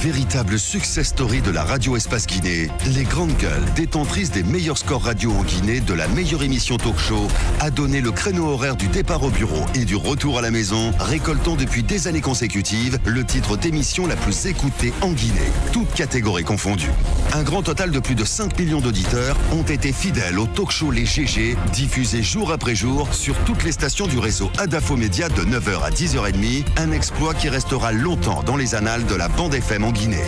véritable success story de la radio Espace Guinée, les Grandes Gueules, détentrices des meilleurs scores radio en Guinée, de la meilleure émission talk show, a donné le créneau horaire du départ au bureau et du retour à la maison, récoltant depuis des années consécutives le titre d'émission la plus écoutée en Guinée, toutes catégories confondues. Un grand total de plus de 5 millions d'auditeurs ont été fidèles au talk show Les GG, diffusé jour après jour sur toutes les stations du réseau Adafo Média de 9h à 10h30, un exploit qui restera longtemps dans les annales de la bande FM en Guinée.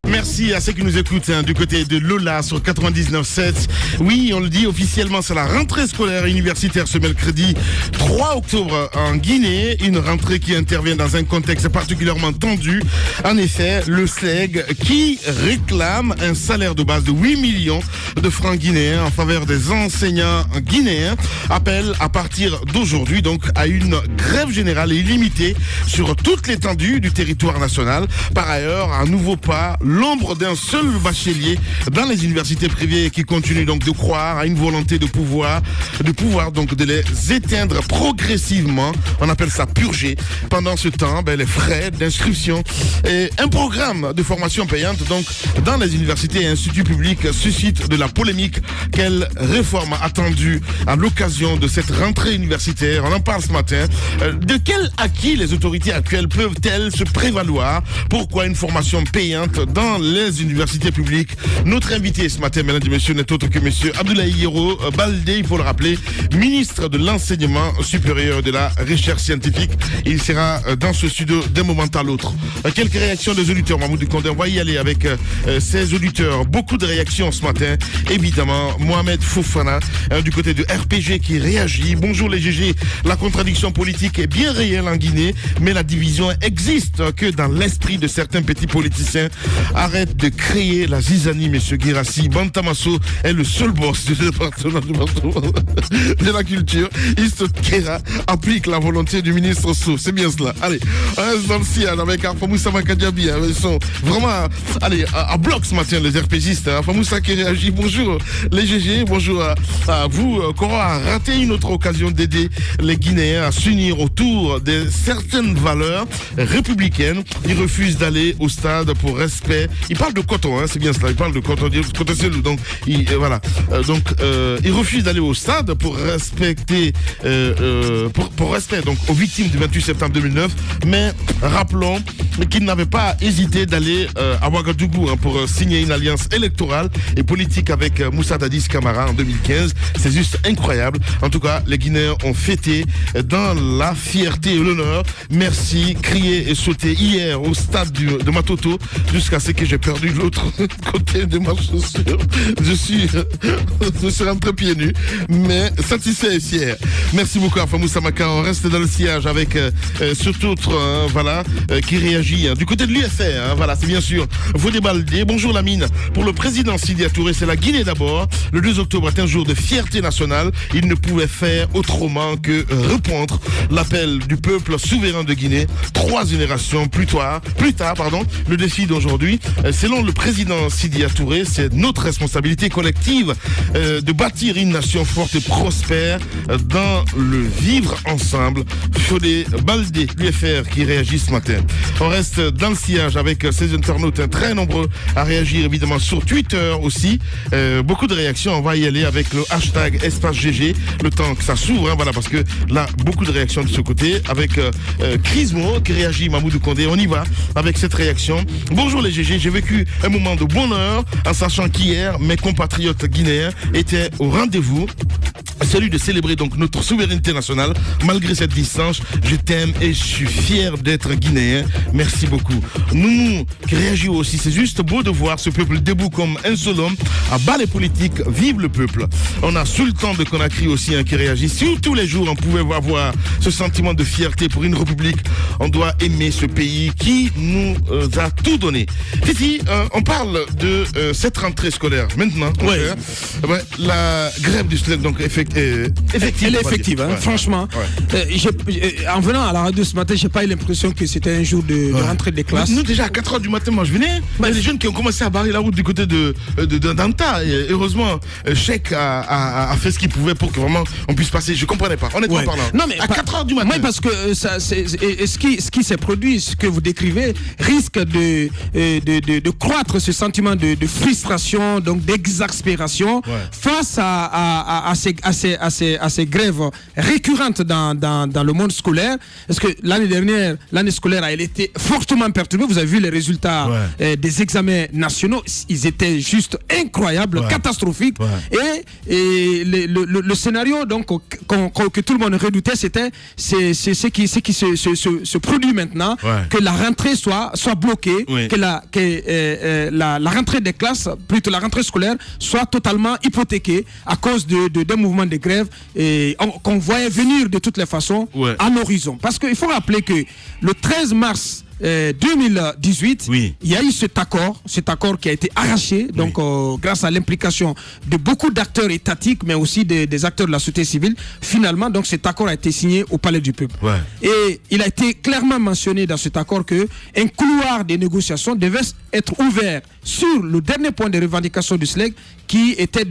Merci à ceux qui nous écoutent du côté de Lola sur 99.7. Oui, on le dit officiellement, c'est la rentrée scolaire universitaire ce mercredi 3 octobre en Guinée. Une rentrée qui intervient dans un contexte particulièrement tendu. En effet, le SLEG qui réclame un salaire de base de 8 millions de francs guinéens en faveur des enseignants guinéens appelle à partir d'aujourd'hui donc à une grève générale et illimitée sur toute l'étendue du territoire national. Par ailleurs, un nouveau pas, l'ombre d'un seul bachelier dans les universités privées qui continue donc de croire à une volonté de pouvoir donc de les éteindre progressivement. On appelle ça purger. Pendant ce temps, les frais d'inscription et un programme de formation payante donc dans les universités et instituts publics suscite de la polémique. Quelle réforme attendue à l'occasion de cette rentrée universitaire? On en parle ce matin. De quel acquis les autorités actuelles peuvent-elles se prévaloir? Pourquoi une formation payante dans les universités publiques? Notre invité ce matin, mesdames et messieurs, n'est autre que monsieur Abdoulaye Yero Baldé, il faut le rappeler, ministre de l'enseignement supérieur et de la recherche scientifique. Il sera dans ce studio d'un moment à l'autre. Quelques réactions des auditeurs, Mahmoud Condé. On va y aller avec ces auditeurs. Beaucoup de réactions ce matin. Évidemment, Mohamed Fofana du côté de RPG qui réagit. Bonjour les GG. La contradiction politique est bien réelle en Guinée, mais la division existe que dans l'esprit de certains petits politiciens. Arrête de créer la zizanie, monsieur Guirassi. Bantamasso est le seul boss du département de la culture. Iste Kera applique la volonté du ministre So. C'est bien cela. Allez, on reste dans le sillage avec Afamoussa Makadiabi. Ils sont vraiment, allez, à bloc ce matin, les RPGistes. Afamoussa qui réagit. Bonjour les GG. Bonjour à vous. Cora a raté une autre occasion d'aider les Guinéens à s'unir autour de certaines valeurs républicaines. Il refuse d'aller au stade pour respect. Il parle de coton, c'est bien cela. Il parle de coton. Donc, voilà. Il refuse d'aller au stade pour respecter, pour respect donc aux victimes du 28 septembre 2009. Mais rappelons qu'il n'avait pas hésité d'aller à Ouagadougou pour signer une alliance électorale et politique avec Moussa Dadis Camara en 2015. C'est juste incroyable. En tout cas, les Guinéens ont fêté dans la fierté et l'honneur. Merci, crié et sauté hier au stade de Matoto jusqu'à ce que j'ai perdu l'autre côté de ma chaussure. Je suis rentré pieds nus, mais satisfait et fier. Merci beaucoup à Famou Samaka. On reste dans le sillage avec surtout qui réagit du côté de l'UFR. Voilà, c'est bien sûr Vodé Baldé. Bonjour Lamine. Pour le président Sidia Touré, c'est la Guinée d'abord. Le 2 octobre est un jour de fierté nationale. Il ne pouvait faire autrement que répondre l'appel du peuple souverain de Guinée. 3 générations plus tard, le défi d'aujourd'hui, selon le président Sidia Touré, c'est notre responsabilité collective de bâtir une nation forte et prospère dans le vivre ensemble. Fodé Baldé, l'UFR qui réagit ce matin. On reste dans le sillage avec ces internautes très nombreux à réagir évidemment sur Twitter aussi. Beaucoup de réactions, on va y aller avec le hashtag Espace GG, le temps que ça s'ouvre, voilà, parce que là, beaucoup de réactions de ce côté avec Crismo qui réagit, Mahmoud Condé. On y va avec cette réaction. Bonjour les GG, j'ai vécu un moment de bonheur en sachant qu'hier, mes compatriotes guinéens étaient au rendez-vous, celui de célébrer donc notre souveraineté nationale. Malgré cette distance, je t'aime et je suis fier d'être guinéen. Merci beaucoup. Nous qui réagissons aussi, c'est juste beau de voir ce peuple debout comme un seul homme, à bas les politiques, vive le peuple. On a Sultan de Conakry aussi qui réagit. Si tous les jours on pouvait avoir ce sentiment de fierté pour une république, on doit aimer ce pays qui nous a tout donné. Ici, on parle de cette rentrée scolaire. Maintenant, la grève du SLEG, donc effectivement, effective. Elle est effective, hein, franchement. En venant à la radio ce matin, j'ai pas eu l'impression que c'était un jour de rentrée des classes. Nous, déjà à 4h du matin, moi je venais. Il y a des jeunes qui ont commencé à barrer la route du côté d'Anta. Et heureusement, Cheikh a fait ce qu'il pouvait pour que vraiment on puisse passer. Je comprenais pas, honnêtement parlant. Non, mais à 4h du matin. Oui, parce que ce qui s'est produit, ce que vous décrivez, risque de croître ce sentiment de frustration, donc d'exaspération face à ces grèves récurrentes dans le monde scolaire. Parce que l'année dernière, l'année scolaire a été fortement perturbée. Vous avez vu les résultats des examens nationaux. Ils étaient juste incroyables, catastrophiques. Et le scénario donc, que tout le monde redoutait, c'est ce qui se produit maintenant, que la rentrée soit bloquée, que la rentrée des classes, plutôt la rentrée scolaire, soit totalement hypothéquée à cause d'un mouvement de grève qu'on voyait venir de toutes les façons à l'horizon. Parce qu'il faut rappeler que le 13 mars 2018, il y a eu cet accord qui a été arraché, donc grâce à l'implication de beaucoup d'acteurs étatiques, mais aussi des acteurs de la société civile. Finalement, donc cet accord a été signé au Palais du Peuple. Et il a été clairement mentionné dans cet accord que un couloir des négociations devait être ouvert sur le dernier point de revendication du SLEG, qui était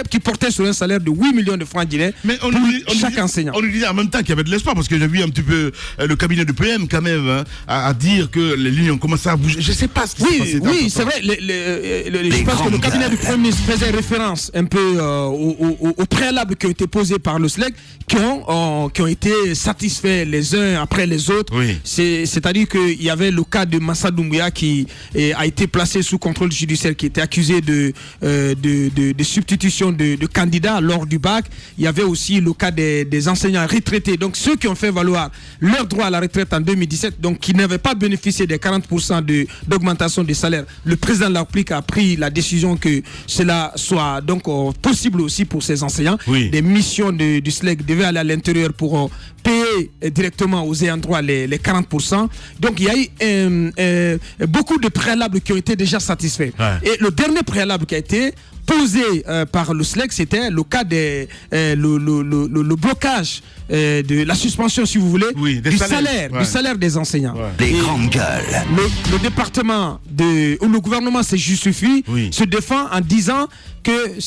qui portait sur un salaire de 8 millions de francs guinéens pour chaque enseignant. On nous disait en même temps qu'il y avait de l'espoir, parce que j'ai vu un petit peu le cabinet du PM quand même à dire que les lignes ont commencé à bouger. Je ne sais pas ce qui s'est passé. Oui, c'est vrai. Je pense que le cabinet du Premier ministre faisait référence un peu aux préalables qui ont été posés par le SLEG, qui ont été satisfaits les uns après les autres. C'est-à-dire qu'il y avait le cas de Massa Doumbouya qui a été placé sous contrôle judiciaire, qui était accusé de substitution de candidats lors du bac. Il y avait aussi le cas des enseignants retraités, donc ceux qui ont fait valoir leur droit à la retraite en 2017, donc qui n'avaient pas bénéficié des 40% d'augmentation des salaires. Le président de la République a pris la décision que cela soit donc possible aussi pour ces enseignants. Des missions du SLEG devaient aller à l'intérieur pour payer directement aux ayants droit les 40%. Donc il y a eu beaucoup de préalables qui ont été déjà satisfaits. Et le dernier préalable qui a été posé par le SLEG, c'était le cas le blocage de la suspension, si vous voulez, du salaire des enseignants. Les grandes gueules. Le département où le gouvernement se justifie, se défend en disant que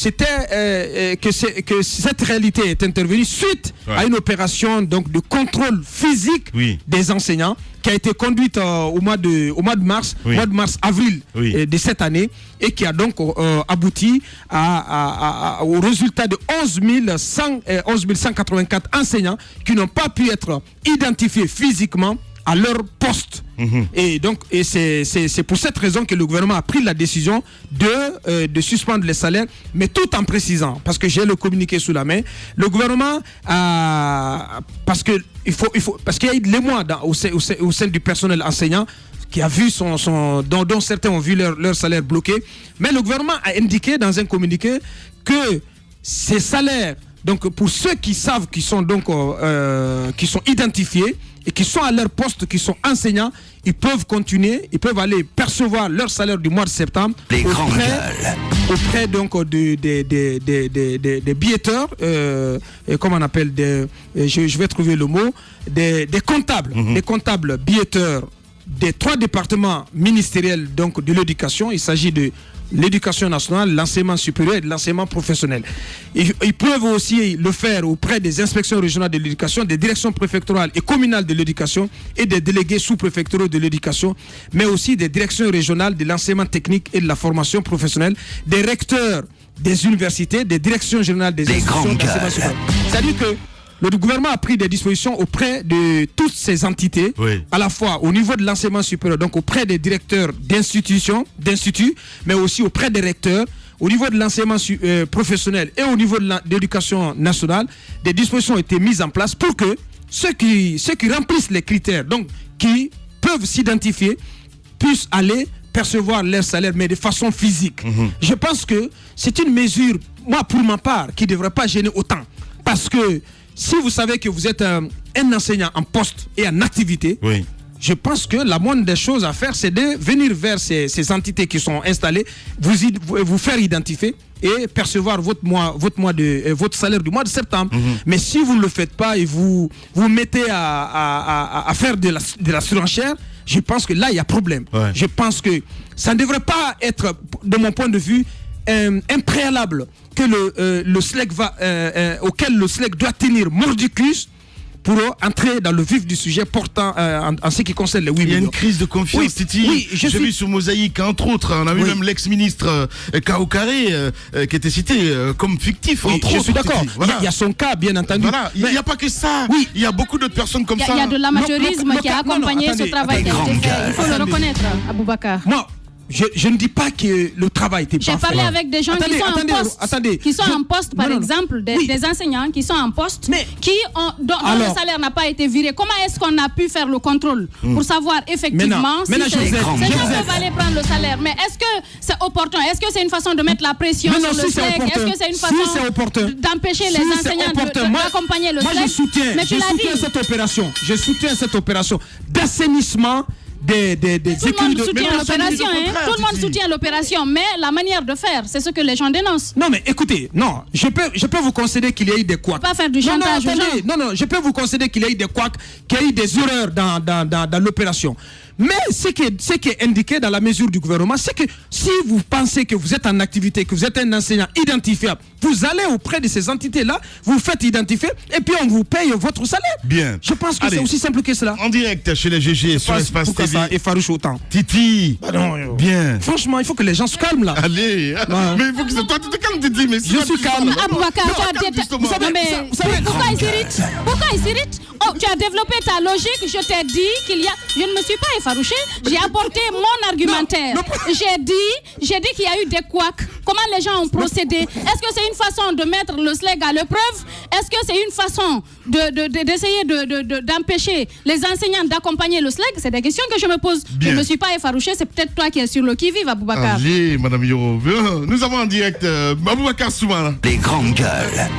que cette réalité est intervenue suite à une opération donc de contrôle physique des enseignants qui a été conduite au mois de mars, avril de cette année, et qui a donc abouti au résultat de 11 184 enseignants qui n'ont pas pu être identifiés physiquement à leur poste. Et donc, c'est pour cette raison que le gouvernement a pris la décision de suspendre les salaires, mais tout en précisant, parce que j'ai le communiqué sous la main, le gouvernement parce qu'il y a eu les mois au sein du personnel enseignant qui a vu dont certains ont vu leur salaire bloqué, mais le gouvernement a indiqué dans un communiqué que ces salaires, donc pour ceux qui savent, qui sont identifiés et qui sont à leur poste, qui sont enseignants, ils peuvent continuer, ils peuvent aller percevoir leur salaire du mois de septembre auprès donc des billetteurs, comment on appelle, je vais trouver le mot, des comptables, des comptables billetteurs des 3 départements ministériels donc de l'éducation. Il s'agit de l'éducation nationale, l'enseignement supérieur et de l'enseignement professionnel. Ils peuvent aussi le faire auprès des inspections régionales de l'éducation, des directions préfectorales et communales de l'éducation et des délégués sous-préfectoraux de l'éducation, mais aussi des directions régionales de l'enseignement technique et de la formation professionnelle, des recteurs des universités, des directions générales des institutions d'enseignement supérieur. C'est-à-dire que le gouvernement a pris des dispositions auprès de toutes ces entités, à la fois au niveau de l'enseignement supérieur, donc auprès des directeurs d'instituts, mais aussi auprès des recteurs, au niveau de l'enseignement professionnel et au niveau de l'éducation nationale. Des dispositions ont été mises en place pour que ceux qui remplissent les critères, donc qui peuvent s'identifier, puissent aller percevoir leur salaire, mais de façon physique. Je pense que c'est une mesure, moi pour ma part, qui ne devrait pas gêner autant. Parce que si vous savez que vous êtes un enseignant en poste et en activité, je pense que la moindre des choses à faire, c'est de venir vers ces entités qui sont installées, vous faire identifier et percevoir votre salaire du mois de septembre. Mais si vous ne le faites pas et vous mettez à faire de la surenchère, je pense que là, il y a problème. Ouais. Je pense que ça ne devrait pas être, de mon point de vue, un préalable que le SLEC auquel le SLEC doit tenir mordicus pour entrer dans le vif du sujet portant en ce qui concerne les 8 millions. Il y a une crise de confiance, Titi. Oui, j'ai vu sur Mosaïque, entre autres, on a vu même l'ex-ministre Kaokaré qui était cité comme fictif, entre autres. Je suis d'accord. Voilà. Il y a son cas, bien entendu. Voilà. Il n'y a pas que ça. Oui. Il y a beaucoup d'autres personnes comme ça. Il y a de l'amateurisme qui a accompagné ce travail qui a été fait. Il faut le reconnaître, Aboubacar. Moi, je ne dis pas que le travail était pas fait. J'ai parlé avec des gens qui sont en poste, par exemple, des enseignants qui sont en poste, dont le salaire n'a pas été viré. Comment est-ce qu'on a pu faire le contrôle pour savoir effectivement si ces gens peuvent aller prendre le salaire? Mais est-ce que c'est opportun? Est-ce que c'est une façon de mettre la pression sur le SLEC? Est-ce que c'est une façon d'empêcher les enseignants d'accompagner le SLEC? Je soutiens cette opération d'assainissement des tout le monde soutient l'opération, tout le monde soutient l'opération, mais la manière de faire, c'est ce que les gens dénoncent. Non, mais écoutez, non, je peux vous concéder qu'il y a eu des couacs. Pas faire du chantage. Non, je peux vous concéder qu'il y a eu des couacs, qu'il y a eu des erreurs dans l'opération. Mais ce qui est indiqué dans la mesure du gouvernement, c'est que si vous pensez que vous êtes en activité, que vous êtes un enseignant identifiable, vous allez auprès de ces entités-là, vous faites identifier et puis on vous paye votre salaire. Bien. Je pense que c'est aussi simple que cela. En direct chez les GG sur Espace TV. Ça et Farouche autant. Titi. Bien. Franchement, il faut que les gens se calment là. Allez. Ouais. Mais il faut que toi tu te calmes, Titi. Mais je suis calme. Aboubacar, vous savez pourquoi il s'irrite? Pourquoi il s'irrite? Oh, tu as développé ta logique. Je t'ai dit je ne me suis pas effarouché. J'ai apporté mon argumentaire. J'ai dit qu'il y a eu des couacs. Comment les gens ont procédé? Est-ce que c'est une façon de mettre le SLEC à l'épreuve? Est-ce que c'est une façon d'essayer d'empêcher les enseignants d'accompagner le SLEC? C'est des questions que je me pose. Bien. Je ne me suis pas effarouché. C'est peut-être toi qui es sur le qui-vive, Aboubacar. Allez, Madame Yoro. Nous avons en direct Aboubacar Souma. Les grandes gueules.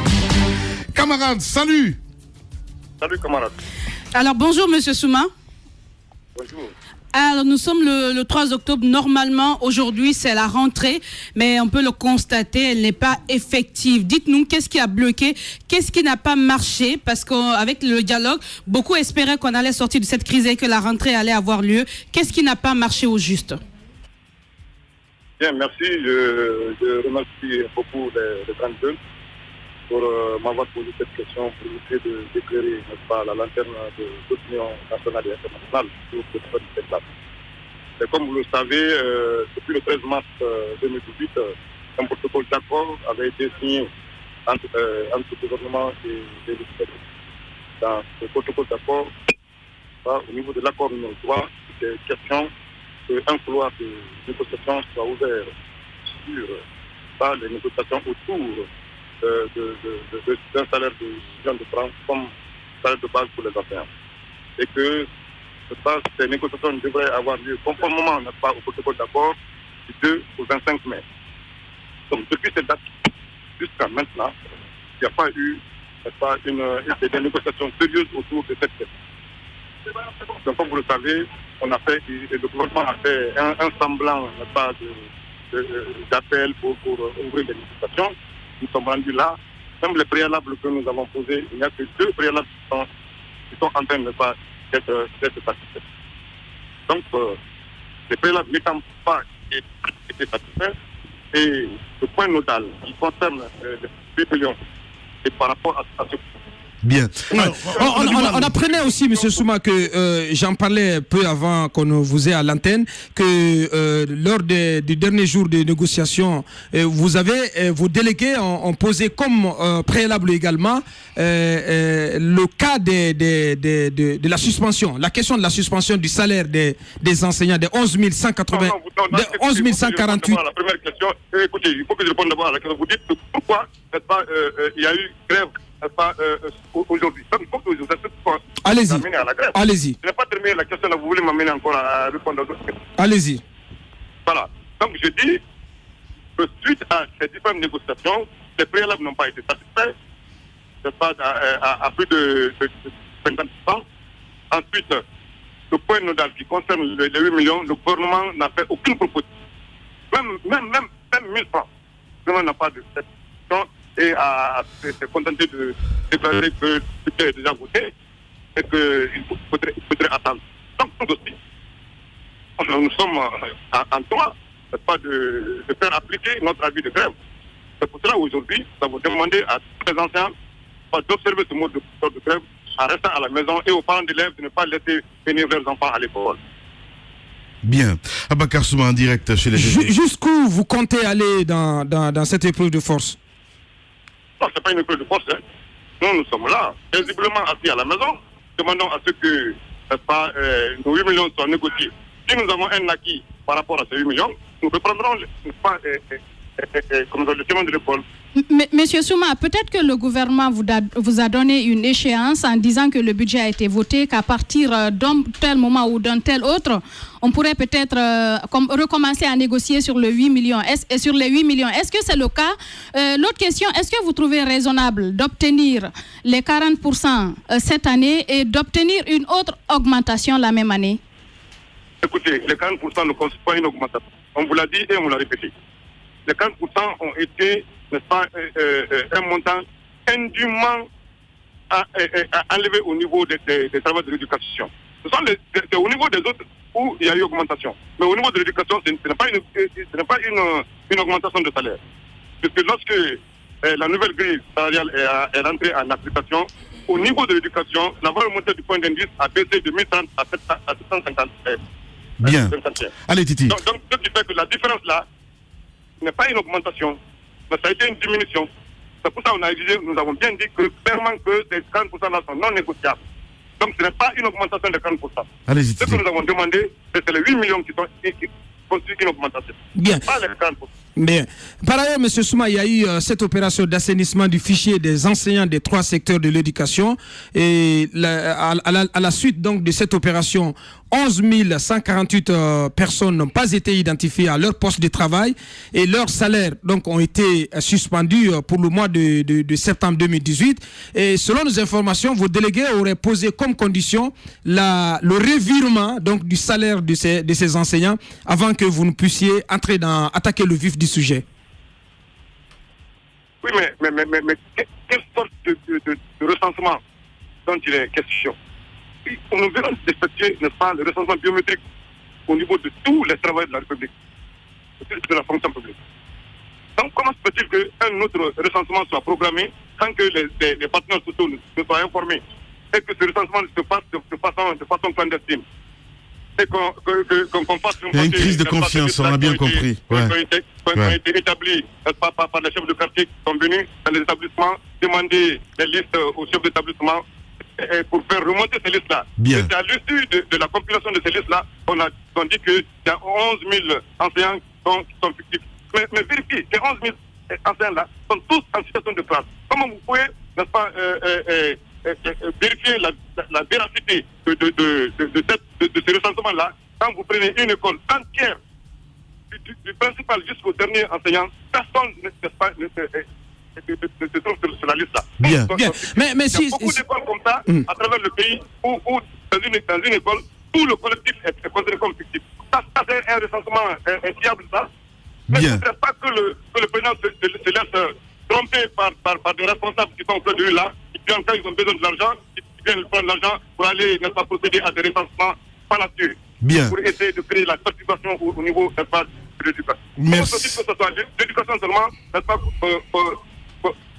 Camarades, salut. Salut, camarades. Alors, bonjour, Monsieur Souma. Bonjour. Alors, nous sommes le 3 octobre. Normalement, aujourd'hui, c'est la rentrée, mais on peut le constater, elle n'est pas effective. Dites-nous, qu'est-ce qui a bloqué? Qu'est-ce qui n'a pas marché? Parce qu'avec le dialogue, beaucoup espéraient qu'on allait sortir de cette crise et que la rentrée allait avoir lieu. Qu'est-ce qui n'a pas marché au juste? Bien, merci. Je remercie beaucoup les grandes gueules pour m'avoir posé cette question, pour essayer d'éclairer, n'est-ce pas, la lanterne de l'opinion nationale et internationale sur ce point de cette date. Et comme vous le savez, depuis le 13 mars 2018, un protocole d'accord avait été signé entre le gouvernement et les législateurs. Dans ce protocole d'accord, au niveau de l'accord numéro 3, il est question qu'un couloir de négociation soit ouvert sur les négociations autour d'un salaire de 6 millions de francs comme salaire de base pour les enseignants. Et que ces négociations devraient avoir lieu conformément, n'est-ce pas, au protocole d'accord du 2 au 25 mai. Donc depuis cette date jusqu'à maintenant, il n'y a pas eu, n'est-ce pas, des négociations sérieuses autour de cette question. Donc comme vous le savez, le gouvernement a fait un semblant, n'est-ce pas, d'appel pour ouvrir les négociations. Nous sommes rendus là. Même les préalables que nous avons posés, il n'y a que 2 préalables qui sont en train de pas d'être satisfaits. Donc, les préalables n'étant pas été satisfaits, et le point nodal qui concerne les 8 millions, c'est par rapport à ce. Bien. On apprenait aussi, M. Souma, que j'en parlais peu avant qu'on vous ait à l'antenne, que lors du dernier jour de négociation, vos délégués ont posé comme préalable également le cas de la suspension, la question de la suspension du salaire des enseignants de 11 180, de 11 148. La première question, écoutez, il faut que je réponde d'abord à la question. Vous dites pourquoi il y a eu grève aujourd'hui. Il faut que vous allez-y. À la grève. Allez-y. Je n'ai pas terminé la question, là, vous voulez m'amener encore à répondre à d'autres questions. Allez-y. Voilà. Donc je dis que suite à ces différentes négociations, les préalables n'ont pas été satisfaits. C'est pas à plus de 50%. Ensuite, le point nodal qui concerne les 8 millions, le gouvernement n'a fait aucune proposition. Même 1000 francs. Le gouvernement n'a pas de cette question et s'est contenté de déclarer que le budget est déjà voté et qu'il faudrait attendre. Donc, nous aussi, nous sommes en droit, pas de faire appliquer notre avis de grève. C'est pour cela aujourd'hui, nous avons demandé à tous les enseignants d'observer ce mode de grève en restant à la maison et aux parents d'élèves de ne pas laisser venir leurs enfants à l'école. Bien. Abakar Souma en direct chez les GG. Jusqu'où vous comptez aller dans cette épreuve de force? Non, ce n'est pas une épreuve de force. Hein. Nous sommes là, paisiblement assis à la maison. Demandons à ce que nos 8 millions soient négociés. Si nous avons un acquis par rapport à ces 8 millions, nous reprendrons le chemin de l'école. Monsieur Souma, peut-être que le gouvernement vous a donné une échéance en disant que le budget a été voté, qu'à partir d'un tel moment ou d'un tel autre, on pourrait peut-être recommencer à négocier sur les 8 millions. Sur les 8 millions. Est-ce que c'est le cas? L'autre question, est-ce que vous trouvez raisonnable d'obtenir les 40% cette année et d'obtenir une autre augmentation la même année? Écoutez, les 40% ne constituent pas une augmentation. On vous l'a dit et on vous l'a répété. Les 40% ont été, n'est-ce pas, un montant indûment enlevé au niveau des travaux de l'éducation. C'est au niveau des autres où il y a eu augmentation. Mais au niveau de l'éducation, ce n'est pas une augmentation de salaire. Puisque lorsque la nouvelle grille salariale est rentrée en application, au niveau de l'éducation, la valeur montée du point d'indice a baissé de 1030 à 750. Bien. Allez, Titi. Donc, ce qui fait que la différence là n'est pas une augmentation, mais ça a été une diminution. C'est pour ça qu'on a exigé, nous avons bien dit que clairement que ces 40% là sont non négociables. Donc ce n'est pas une augmentation de 40%. Allez, ce que nous avons demandé, c'est les 8 millions qui constituent une augmentation. Bien. Pas les 40%. Bien. Par ailleurs, M. Souma, il y a eu cette opération d'assainissement du fichier des enseignants des 3 secteurs de l'éducation. Et à la suite donc de cette opération, 11 148 personnes n'ont pas été identifiées à leur poste de travail et leurs salaires donc ont été suspendus pour le mois de septembre 2018. Et selon nos informations, vos délégués auraient posé comme condition le revirement donc du salaire de ces enseignants avant que vous ne puissiez attaquer le vif du sujet. Oui, mais quelle sorte de recensement dont il est question? Nous verrons effectuer, n'est-ce pas, le recensement biométrique au niveau de tous les travailleurs de la République, de la fonction publique. Donc, comment se peut-il qu'un autre recensement soit programmé sans que les partenaires sociaux ne soient informés et que ce recensement se fasse de façon clandestine? Et qu'on fasse il y a une crise de confiance, on a bien compris. Qui ont été établis par les chefs de quartier qui sont venus dans les établissements demander des listes aux chefs d'établissement pour faire remonter ces listes-là. Bien. Et à l'issue de la compilation de ces listes-là, on dit qu'il y a 11 000 enseignants qui sont fictifs. Mais vérifiez, ces 11 000 enseignants-là sont tous en situation de classe. Comment vous pouvez, n'est-ce pas, vérifier la véracité de ces recensements-là quand vous prenez une école entière, du principal jusqu'au dernier enseignant, personne ne se trouve sur la liste-là. Bien. Bien. Mais il y a beaucoup d'écoles comme ça à travers le pays où dans une école, tout le collectif est considéré comme fictif. Ça c'est un recensement fiable, ça. Mais il ne faudrait pas que le président se laisse tromper par des responsables qui sont auprès de lui là, et puis en cas ils ont besoin de l'argent, ils viennent prendre l'argent pour aller, n'est-ce pas, procéder à des recensements fallacieux. Bien. Pour essayer de créer la participation au niveau, n'est-ce pas, de l'éducation. Merci. Que ce soit l'éducation seulement, n'est-ce pas,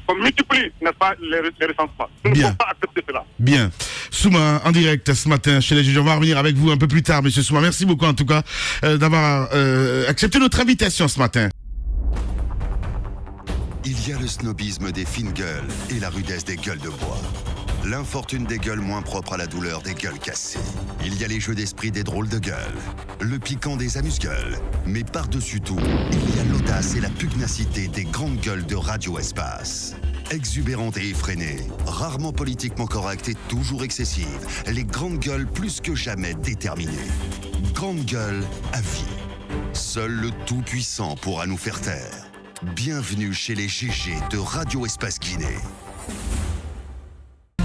qu'on multiplie, n'est-ce pas, les recensements. Nous ne pouvons pas accepter cela. Bien. Souma, en direct ce matin chez les juges. On va revenir avec vous un peu plus tard, monsieur Souma. Merci beaucoup en tout cas d'avoir accepté notre invitation ce matin. Il y a le snobisme des fines gueules et la rudesse des gueules de bois. L'infortune des gueules moins propres à la douleur des gueules cassées. Il y a les jeux d'esprit des drôles de gueules, le piquant des amuse-gueules. Mais par-dessus tout, il y a l'audace et la pugnacité des grandes gueules de Radio Espace. Exubérantes et effrénées, rarement politiquement correctes et toujours excessives, les grandes gueules plus que jamais déterminées. Grandes gueules à vie. Seul le Tout-Puissant pourra nous faire taire. Bienvenue chez les GG de Radio Espace Guinée.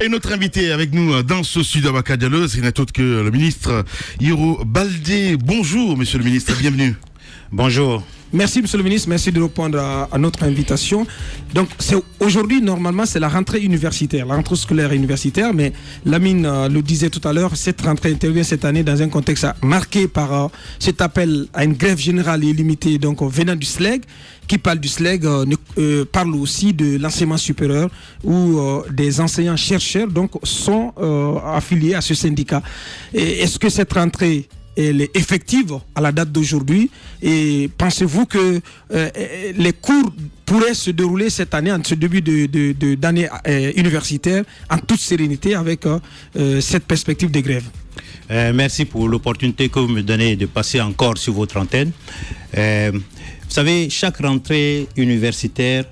Et notre invité avec nous dans ce studio Abaka Diallo, c'est n'est autre que le ministre Hiro Baldé. Bonjour, monsieur le ministre, bienvenue. Bonjour. Merci, monsieur le ministre. Merci de répondre à notre invitation. Donc, aujourd'hui, normalement, c'est la rentrée universitaire, la rentrée scolaire universitaire. Mais Lamine le disait tout à l'heure, cette rentrée intervient cette année dans un contexte marqué par cet appel à une grève générale et illimitée, donc venant du SLEG. Qui parle du SLEG parle aussi de l'enseignement supérieur où des enseignants-chercheurs donc sont affiliés à ce syndicat. Est-ce que cette rentrée elle est effective à la date d'aujourd'hui et pensez-vous que les cours pourraient se dérouler cette année, en ce début d'année universitaire, en toute sérénité avec cette perspective de grève? Merci pour l'opportunité que vous me donnez de passer encore sur votre antenne. Vous savez, chaque rentrée universitaire,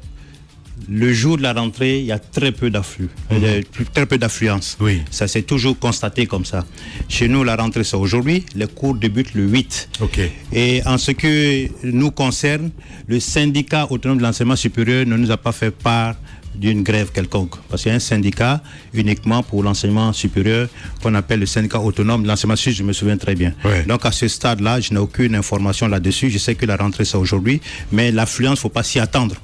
le jour de la rentrée, il y a très peu d'affluence. Oui. Ça s'est toujours constaté comme ça. Chez nous, la rentrée, c'est aujourd'hui. Les cours débutent le 8. Okay. Et en ce que nous concerne, le syndicat autonome de l'enseignement supérieur ne nous a pas fait part d'une grève quelconque. Parce qu'il y a un syndicat uniquement pour l'enseignement supérieur qu'on appelle le syndicat autonome de l'enseignement supérieur, je me souviens très bien. Ouais. Donc à ce stade-là, je n'ai aucune information là-dessus. Je sais que la rentrée, c'est aujourd'hui. Mais l'affluence, il ne faut pas s'y attendre.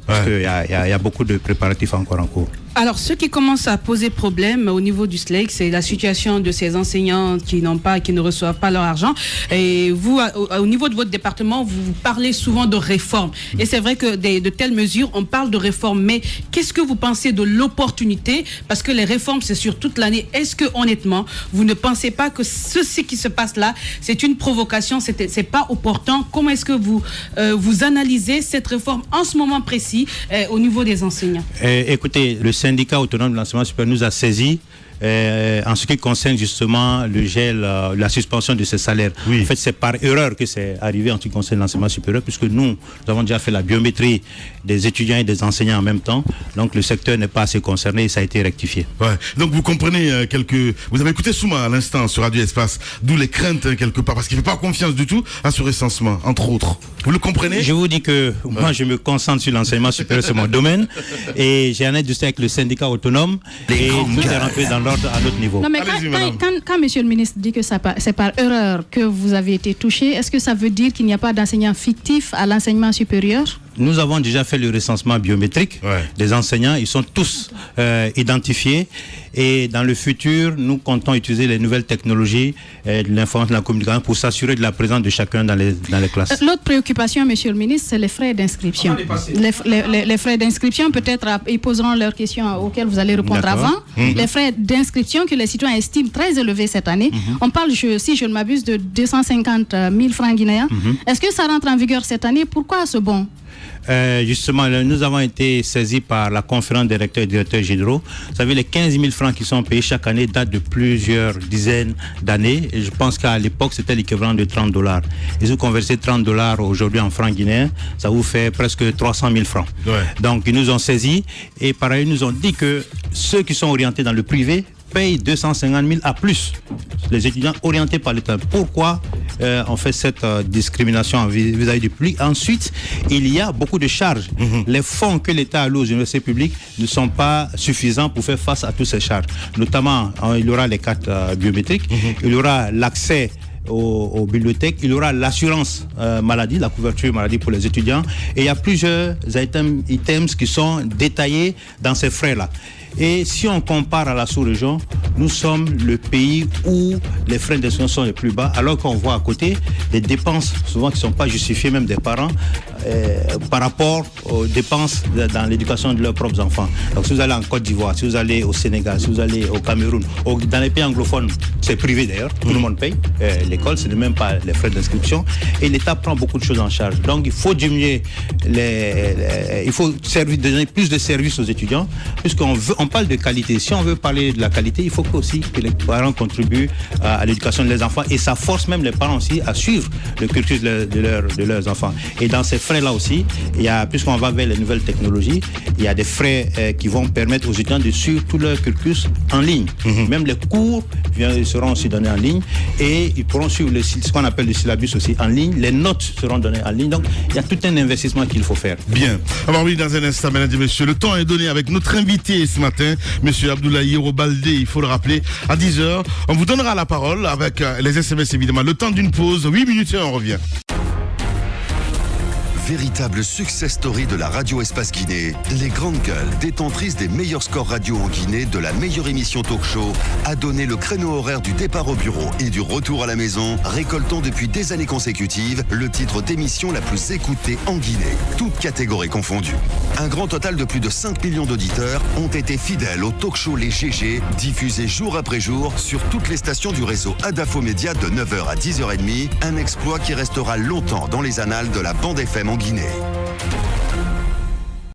Parce qu'il y a beaucoup de préparatifs encore en cours. Alors, ce qui commence à poser problème au niveau du SLEG, c'est la situation de ces enseignants qui ne reçoivent pas leur argent. Et vous, au niveau de votre département, vous parlez souvent de réforme. Et c'est vrai que de telles mesures, on parle de réforme. Mais qu'est-ce que vous pensez de l'opportunité? Parce que les réformes, c'est sur toute l'année. Est-ce que, honnêtement, vous ne pensez pas que ce qui se passe là, c'est une provocation, c'est pas opportun? Comment est-ce que vous analysez cette réforme en ce moment précis au niveau des enseignants? Écoutez, le syndicat autonome de l'enseignement supérieur nous a saisi en ce qui concerne justement le gel, la suspension de ces salaires. Oui. En fait, c'est par erreur que c'est arrivé en ce qui concerne l'enseignement supérieur, puisque nous avons déjà fait la biométrie des étudiants et des enseignants en même temps. Donc le secteur n'est pas assez concerné et ça a été rectifié. Ouais. Donc vous comprenez Vous avez écouté Souma à l'instant sur Radio Espace, d'où les craintes quelque part, parce qu'il ne fait pas confiance du tout à ce recensement, entre autres. Vous le comprenez? Je vous dis que moi je me concentre sur l'enseignement supérieur, c'est mon domaine, et j'ai un industrie avec le syndicat autonome et tout est rentré dans l'ordre à notre niveau. Non, mais quand monsieur le ministre dit que c'est par erreur que vous avez été touché, est-ce que ça veut dire qu'il n'y a pas d'enseignants fictifs à l'enseignement supérieur? Nous avons déjà fait le recensement biométrique des enseignants. Ils sont tous identifiés. Et dans le futur, nous comptons utiliser les nouvelles technologies de l'information et de la communication pour s'assurer de la présence de chacun dans les classes. L'autre préoccupation, monsieur le ministre, c'est les frais d'inscription. Les frais d'inscription, peut-être, ils poseront leurs questions auxquelles vous allez répondre avant. Les frais d'inscription que les citoyens estiment très élevés cette année. On parle, si je ne m'abuse, de 250 000 francs guinéens. Est-ce que ça rentre en vigueur cette année? Pourquoi ce bon? Justement, nous avons été saisis par la conférence des recteurs et directeurs généraux. Vous savez, les 15 000 francs qui sont payés chaque année datent de plusieurs dizaines d'années. Et je pense qu'à l'époque, c'était l'équivalent de $30. Et si vous conversez $30 aujourd'hui en francs guinéens, ça vous fait presque 300 000 francs. Ouais. Donc, ils nous ont saisis et par ailleurs, ils nous ont dit que ceux qui sont orientés dans le privé payent 250 000 à plus. Les étudiants orientés par l'État. Pourquoi on fait cette discrimination vis-à-vis du public? Ensuite, il y a beaucoup de charges. Les fonds que l'État alloue aux universités publiques ne sont pas suffisants pour faire face à toutes ces charges. Notamment, il y aura les cartes biométriques, il y aura l'accès aux bibliothèques, il y aura l'assurance maladie, la couverture maladie pour les étudiants, et il y a plusieurs items qui sont détaillés dans ces frais-là. Et si on compare à la sous-région, nous sommes le pays où les frais d'inscription sont les plus bas, alors qu'on voit à côté des dépenses souvent qui ne sont pas justifiées même des parents par rapport aux dépenses dans l'éducation de leurs propres enfants. Donc si vous allez en Côte d'Ivoire, si vous allez au Sénégal, si vous allez au Cameroun, dans les pays anglophones, c'est privé d'ailleurs, tout le monde paye. L'école, ce n'est même pas les frais d'inscription. Et l'État prend beaucoup de choses en charge. Donc il faut diminuer il faut donner plus de services aux étudiants, puisqu'on parle de qualité. Si on veut parler de la qualité, il faut aussi que les parents contribuent à l'éducation de leurs enfants, et ça force même les parents aussi à suivre le cursus de leurs enfants. Et dans ces frais-là aussi, puisqu'on va vers les nouvelles technologies, il y a des frais qui vont permettre aux étudiants de suivre tout leur cursus en ligne. Même les cours seront aussi donnés en ligne, et ils pourront suivre ce qu'on appelle le syllabus aussi en ligne. Les notes seront données en ligne. Donc, il y a tout un investissement qu'il faut faire. Bien. Alors oui, dans un instant, mesdames et messieurs, le temps est donné avec notre invité ce matin. matin, Monsieur Abdoulaye Baldé, il faut le rappeler, à 10h. On vous donnera la parole avec les SMS évidemment. Le temps d'une pause, 8 minutes et on revient. Véritable success story de la radio Espace Guinée, les grandes gueules, détentrices des meilleurs scores radio en Guinée, de la meilleure émission talk show, a donné le créneau horaire du départ au bureau et du retour à la maison, récoltant depuis des années consécutives le titre d'émission la plus écoutée en Guinée, toutes catégories confondues. Un grand total de plus de 5 millions d'auditeurs ont été fidèles au talk show Les GG, diffusé jour après jour sur toutes les stations du réseau Adafo Média de 9h à 10h30, un exploit qui restera longtemps dans les annales de la bande FM en Guinée.